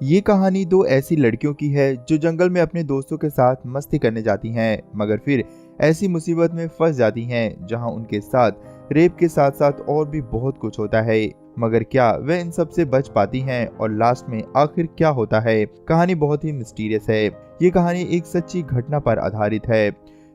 ये कहानी दो ऐसी लड़कियों की है जो जंगल में अपने दोस्तों के साथ मस्ती करने जाती हैं, मगर फिर ऐसी मुसीबत में फंस जाती हैं जहां उनके साथ रेप के साथ साथ और भी बहुत कुछ होता है। मगर क्या वे इन सब से बच पाती हैं और लास्ट में आखिर क्या होता है? कहानी बहुत ही मिस्टीरियस है। ये कहानी एक सच्ची घटना पर आधारित है।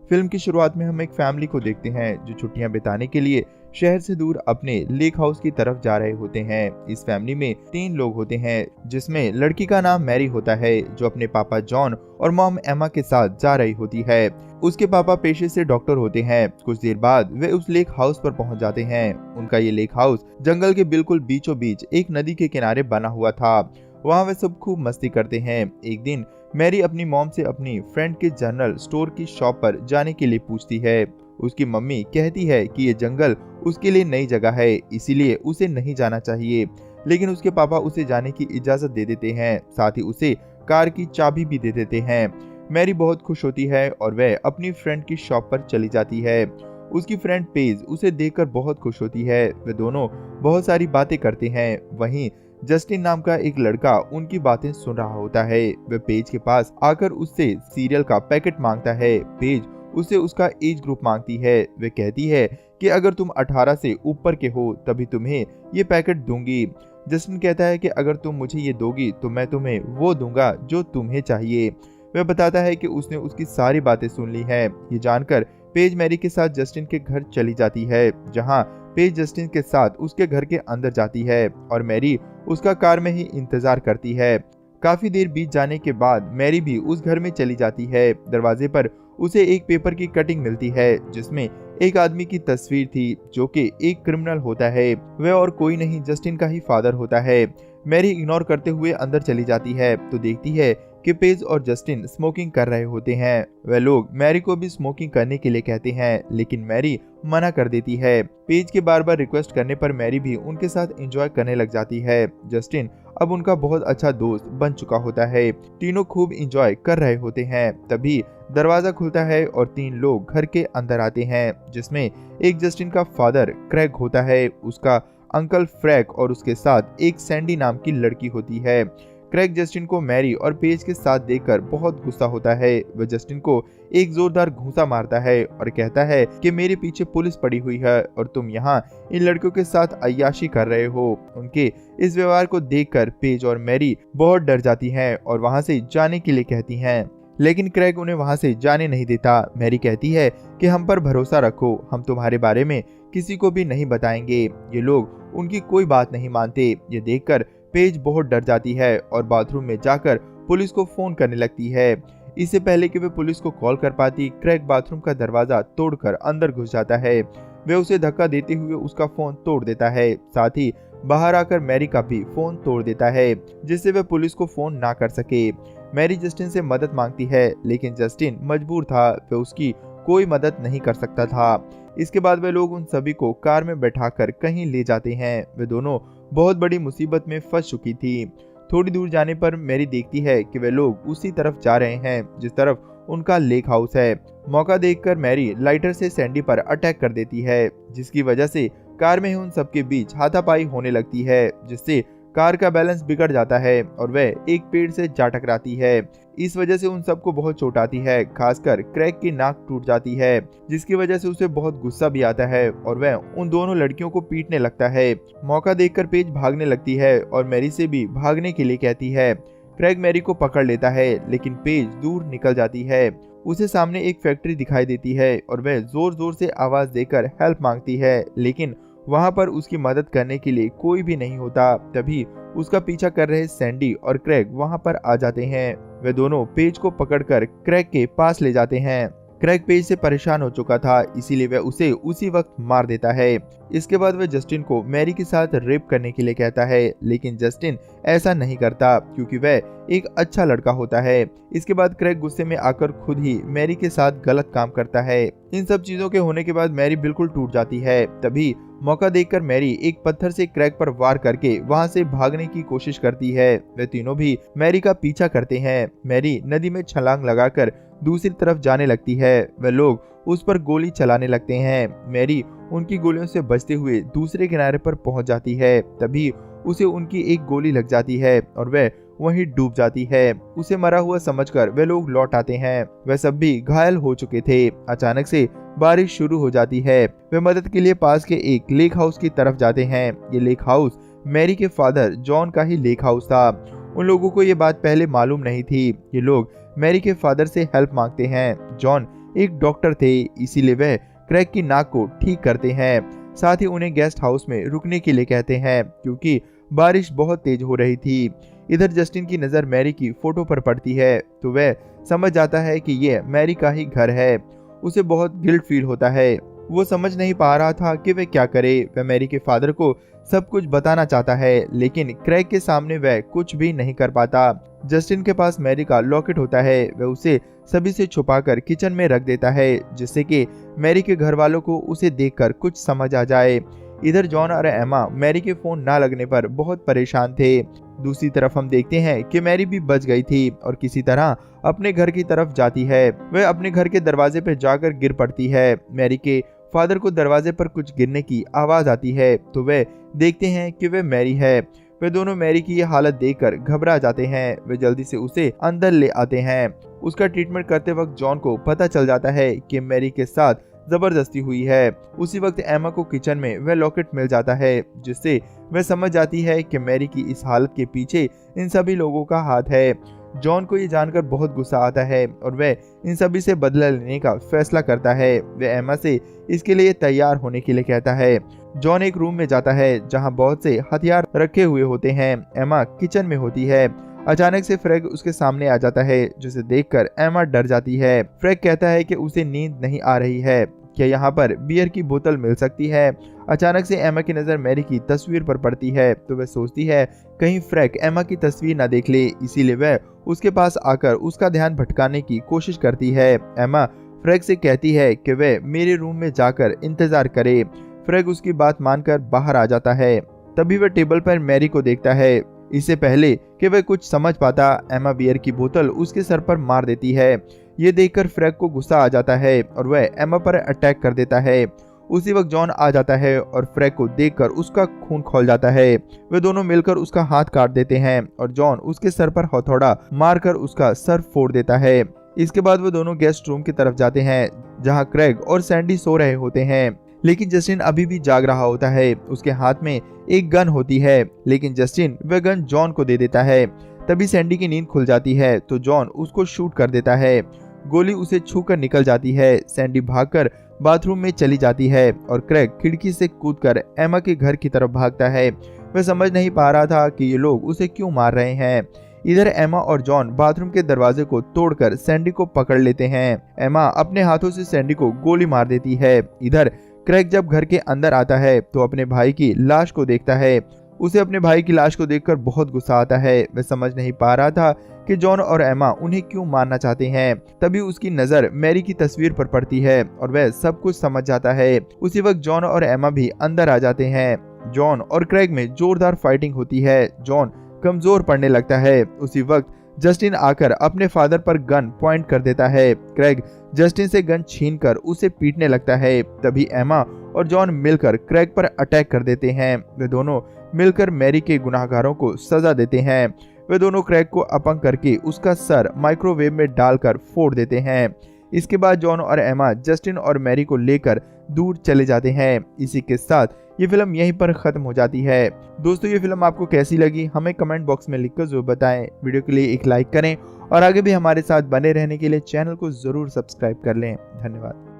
फिल्म की शुरुआत में हम एक फैमिली को देखते हैं जो छुट्टियां बिताने के लिए शहर से दूर अपने लेक हाउस की तरफ जा रहे होते हैं। इस फैमिली में 3 लोग होते हैं, जिसमें लड़की का नाम मैरी होता है जो अपने पापा जॉन और मॉम एमा के साथ जा रही होती है। उसके पापा पेशे से डॉक्टर होते हैं। कुछ देर बाद वे उस लेक हाउस पर पहुंच जाते हैं। उनका ये लेक हाउस जंगल के बिल्कुल बीचों बीच एक नदी के किनारे बना हुआ था। वहाँ वे सब खूब मस्ती करते हैं। एक दिन मैरी अपनी मॉम से अपनी फ्रेंड के जनरल स्टोर की शॉप पर जाने के लिए पूछती है। उसकी मम्मी कहती है कि ये जंगल उसके लिए नई जगह है, इसीलिए उसे नहीं जाना चाहिए। लेकिन उसके पापा उसे जाने की इजाजत दे देते हैं, साथ ही उसे कार की चाबी भी दे देते हैं। मैरी बहुत खुश होती है और वह अपनी फ्रेंड की शॉप पर चली जाती है। उसकी फ्रेंड पेज उसे देखकर बहुत खुश होती है। वे दोनों बहुत सारी बातें करते हैं। वहीं जस्टिन नाम का एक लड़का उनकी बातें सुन रहा होता है। वह पेज के पास आकर उससे सीरियल का पैकेट मांगता है। पेज उसे उसका एज ग्रुप मांगती है। वे कहती है कि अगर तुम 18 से ऊपर के हो तभी तुम्हें ये पैकेट दूंगी। जस्टिन कहता है कि अगर तुम मुझे ये दोगी तो मैं तुम्हें वो दूंगा जो तुम्हें चाहिए। वह बताता है कि उसने उसकी सारी बातें सुन ली है। ये जानकर पेज मैरी के साथ जस्टिन के घर चली जाती है, जहां पेज जस्टिन के साथ उसके घर के अंदर जाती है और मैरी उसका कार में ही इंतजार करती है। काफी देर बीत जाने के बाद मैरी भी उस घर में चली जाती है। दरवाजे पर उसे एक पेपर की कटिंग मिलती है जिसमें एक आदमी की तस्वीर थी जो कि एक क्रिमिनल होता है। वह और कोई नहीं जस्टिन का ही फादर होता है। मैरी इग्नोर करते हुए अंदर चली जाती है तो देखती है कि पेज और जस्टिन स्मोकिंग कर रहे होते हैं। वह लोग मैरी को भी स्मोकिंग करने के लिए कहते हैं, लेकिन मैरी मना कर देती है। पेज के बार बार रिक्वेस्ट करने पर मैरी भी उनके साथ एंजॉय करने लग जाती है। जस्टिन अब उनका बहुत अच्छा दोस्त बन चुका होता है। तीनों खूब एंजॉय कर रहे होते हैं। तभी दरवाजा खुलता है और 3 लोग घर के अंदर आते हैं, जिसमें एक जस्टिन का फादर क्रैग होता है, उसका अंकल फ्रैंक और उसके साथ एक सैंडी नाम की लड़की होती है। क्रैग जस्टिन को मैरी और पेज के साथ देखकर बहुत गुस्सा होता है। वह जस्टिन को एक जोरदार घूंसा मारता है और कहता है कि मेरे पीछे पुलिस पड़ी हुई है और तुम यहाँ इन लड़कियों के साथ अय्याशी कर रहे हो। उनके इस व्यवहार को देखकर पेज और मैरी बहुत डर जाती हैं और वहाँ से जाने के लिए कहती हैं, लेकिन क्रैग उन्हें वहाँ से जाने नहीं देता। मैरी कहती है कि हम पर भरोसा रखो, हम तुम्हारे बारे में किसी को भी नहीं बताएंगे। ये लोग उनकी कोई बात नहीं मानते। ये देखकर पेज बहुत डर जाती है और बाथरूम में जाकर पुलिस को फोन करने लगती है। इससे पहले कि वे पुलिस को कॉल कर पाती, क्रैग बाथरूम का दरवाजा तोड़कर अंदर घुस जाता है। वे उसे धक्का देते हुए उसका फोन तोड़ देता है, साथ ही बाहर आकर मैरी का भी फोन तोड़ देता है, जिससे वे पुलिस को फोन ना कर सके। मैरी जस्टिन से मदद मांगती है, लेकिन जस्टिन मजबूर था, वे उसकी कोई मदद नहीं कर सकता था। इसके बाद वे लोग उन सभी को कार में बैठाकर कहीं ले जाते हैं। वे दोनों बहुत बड़ी मुसीबत में फंस चुकी थी। थोड़ी दूर जाने पर मैरी देखती है कि वे लोग उसी तरफ जा रहे हैं जिस तरफ उनका लेक हाउस है। मौका देखकर मैरी लाइटर से सैंडी पर अटैक कर देती है, जिसकी वजह से कार में ही उन सबके बीच हाथापाई होने लगती है, जिससे कार का बैलेंस बिगड़ जाता है और वह एक पेड़ से जा टकराती है। इस वजह से उन सबको बहुत चोट आती है, खासकर क्रैग की नाक टूट जाती है, जिसकी वजह से उसे बहुत गुस्सा भी आता है और वह उन दोनों लड़कियों को पीटने लगता है। मौका देखकर पेज भागने लगती है और मैरी से भी भागने के लिए कहती है। क्रैग मैरी को पकड़ लेता है, लेकिन पेज दूर निकल जाती है। उसे सामने एक फैक्ट्री दिखाई देती है और वह जोर जोर से आवाज देकर हेल्प मांगती है, लेकिन वहां पर उसकी मदद करने के लिए कोई भी नहीं होता। तभी उसका पीछा कर रहे सैंडी और क्रैग वहां पर आ जाते हैं। वे दोनों पेज को पकड़कर क्रैग के पास ले जाते हैं। क्रैग पेज से परेशान हो चुका था, इसीलिए वह उसे उसी वक्त मार देता है। इसके बाद वह जस्टिन को मैरी के साथ रेप करने के लिए कहता है, लेकिन जस्टिन ऐसा नहीं करता क्योंकि वह एक अच्छा लड़का होता है। इसके बाद क्रैग गुस्से में आकर खुद ही मैरी के साथ गलत काम करता है। इन सब चीजों के होने के बाद मैरी बिल्कुल टूट जाती है। तभी मौका देखकर मैरी एक पत्थर से क्रैग पर वार करके वहां से भागने की कोशिश करती है। वे तीनों भी मैरी का पीछा करते हैं। मैरी नदी में छलांग लगाकर दूसरी तरफ जाने लगती है। वे लोग उस पर गोली चलाने लगते हैं। मैरी उनकी गोलियों से बचते हुए दूसरे किनारे पर पहुंच जाती है। तभी उसे उनकी एक गोली लग जाती है और वह वहीं डूब जाती है। उसे मरा हुआ समझकर वे लोग लौट आते हैं। वे सब भी घायल हो चुके थे। अचानक से बारिश शुरू हो जाती है। वे मदद के लिए पास के एक लेक हाउस की तरफ जाते हैं। ये लेक हाउस मैरी के फादर जॉन का ही लेक हाउस था। उन लोगों को ये बात पहले मालूम नहीं थी। ये लोग मैरी के फादर से हेल्प मांगते हैं। जॉन एक डॉक्टर थे, इसीलिए वह क्रैग की नाक को ठीक करते हैं। साथ ही उन्हें गेस्ट हाउस में रुकने के लिए कहते हैं क्योंकि बारिश बहुत तेज हो रही थी। इधर जस्टिन की नज़र मैरी की फोटो पर पड़ती है तो वह समझ जाता है कि यह मैरी का ही घर है। उसे बहुत गिल्ट फील होता है। वो समझ नहीं पा रहा था कि वह क्या करे। वह मैरी के फादर को सब कुछ बताना चाहता है, लेकिन क्रैग के सामने वह कुछ भी नहीं कर पाता। जस्टिन के पास मैरी का लॉकेट होता है। वह उसे सभी से छुपाकर किचन में रख देता है, जिससे कि मैरी के घर वालों को उसे देखकर कुछ समझ आ जाए। इधर जॉन और एमा मैरी के फोन ना लगने पर बहुत परेशान थे। दूसरी तरफ हम देखते हैं कि मैरी भी बच गई थी और किसी तरह अपने घर की तरफ जाती है। वह अपने घर के दरवाजे पर जाकर गिर पड़ती है। मैरी के फादर को दरवाजे पर कुछ गिरने की आवाज आती है तो वे देखते हैं कि वह मैरी है। वे दोनों मैरी की ये हालत देखकर घबरा जाते हैं। वे जल्दी से उसे अंदर ले आते हैं। उसका ट्रीटमेंट करते वक्त जॉन को पता चल जाता है कि मैरी के साथ जबरदस्ती हुई है। उसी वक्त एमा को किचन में वह लॉकेट मिल जाता है, जिससे वह समझ जाती है कि मैरी की इस हालत के पीछे इन सभी लोगों का हाथ है। जॉन को ये जानकर बहुत गुस्सा आता है और वह इन सभी से बदला लेने का फैसला करता है। वह एमा से इसके लिए तैयार होने के लिए कहता है। जॉन एक रूम में जाता है जहां बहुत से हथियार रखे हुए होते हैं। एमा किचन में होती है। अचानक से फ्रैग उसके सामने आ जाता है, जिसे देखकर एमा डर जाती है। फ्रैग कहता है कि उसे नींद नहीं आ रही है, क्या यहाँ पर बियर की बोतल मिल सकती है। अचानक से एमा की नज़र मैरी की तस्वीर पर पड़ती है तो वह सोचती है कहीं फ्रैग एमा की तस्वीर ना देख ले, इसीलिए वह उसके पास आकर उसका ध्यान भटकाने की कोशिश करती है। एमा फ्रैग से कहती है कि वह मेरे रूम में जाकर इंतजार करे। फ्रैग उसकी बात मानकर बाहर आ जाता है। तभी वह टेबल पर मैरी को देखता है। इससे पहले कि वह कुछ समझ पाता, एमा बियर की बोतल उसके सर पर मार देती है। ये देखकर फ्रैग को गुस्सा आ जाता है और वह एमा पर अटैक कर देता है। उसी वक्त जॉन आ जाता है और फ्रैग को देखकर उसका खून खौल जाता है। वे दोनों मिलकर उसका हाथ काट देते हैं और जॉन उसके सर पर हथौड़ा मारकर उसका सर फोड़ देता है। इसके बाद वो दोनों गेस्ट रूम की तरफ जाते हैं जहां क्रैग और सैंडी सो रहे होते हैं, लेकिन जस्टिन अभी भी जाग रहा होता है। उसके हाथ में एक गन होती है, लेकिन जस्टिन वह गन जॉन को दे देता है। तभी सैंडी की नींद खुल जाती है तो जॉन उसको शूट कर देता है। गोली उसे छूकर निकल जाती है। सैंडी भागकर बाथरूम में चली जाती है और क्रैग खिड़की से कूदकर एमा के घर की तरफ भागता है। वह समझ नहीं पा रहा था कि ये लोग उसे क्यों मार रहे हैं। इधर एमा और जॉन बाथरूम के दरवाजे को तोड़कर सैंडी को पकड़ लेते हैं। एमा अपने हाथों से सैंडी को गोली मार देती है। इधर क्रैग जब घर के अंदर आता है तो अपने भाई की लाश को देखता है। उसे अपने भाई की लाश को देखकर बहुत गुस्सा आता है। वह समझ नहीं पा रहा था कि जॉन और एमा उन्हें क्यों मारना चाहते हैं। तभी उसकी नजर मैरी की तस्वीर पर पड़ती है और वह सब कुछ समझ जाता है। उसी वक्त जॉन और एमा भी अंदर आ जाते हैं। जॉन और क्रैग में जोरदार फाइटिंग होती है। जॉन कमजोर पड़ने लगता है। उसी वक्त जस्टिन आकर अपने फादर पर गन पॉइंट कर देता है। क्रैग जस्टिन से गन छीनकर उसे पीटने लगता है। तभी एमा और जॉन मिलकर क्रैग पर अटैक कर देते हैं। वे दोनों मिलकर मैरी के गुनाहगारों को सजा देते हैं। वे दोनों क्रैग को अपंग करके उसका सर माइक्रोवेव में डालकर फोड़ देते हैं। इसके बाद जॉन और एमा जस्टिन और मैरी को लेकर दूर चले जाते हैं। इसी के साथ ये फिल्म यहीं पर खत्म हो जाती है। दोस्तों, ये फिल्म आपको कैसी लगी हमें कमेंट बॉक्स में लिखकर जरूर बताएं। वीडियो के लिए एक लाइक करें और आगे भी हमारे साथ बने रहने के लिए चैनल को जरूर सब्सक्राइब कर लें। धन्यवाद।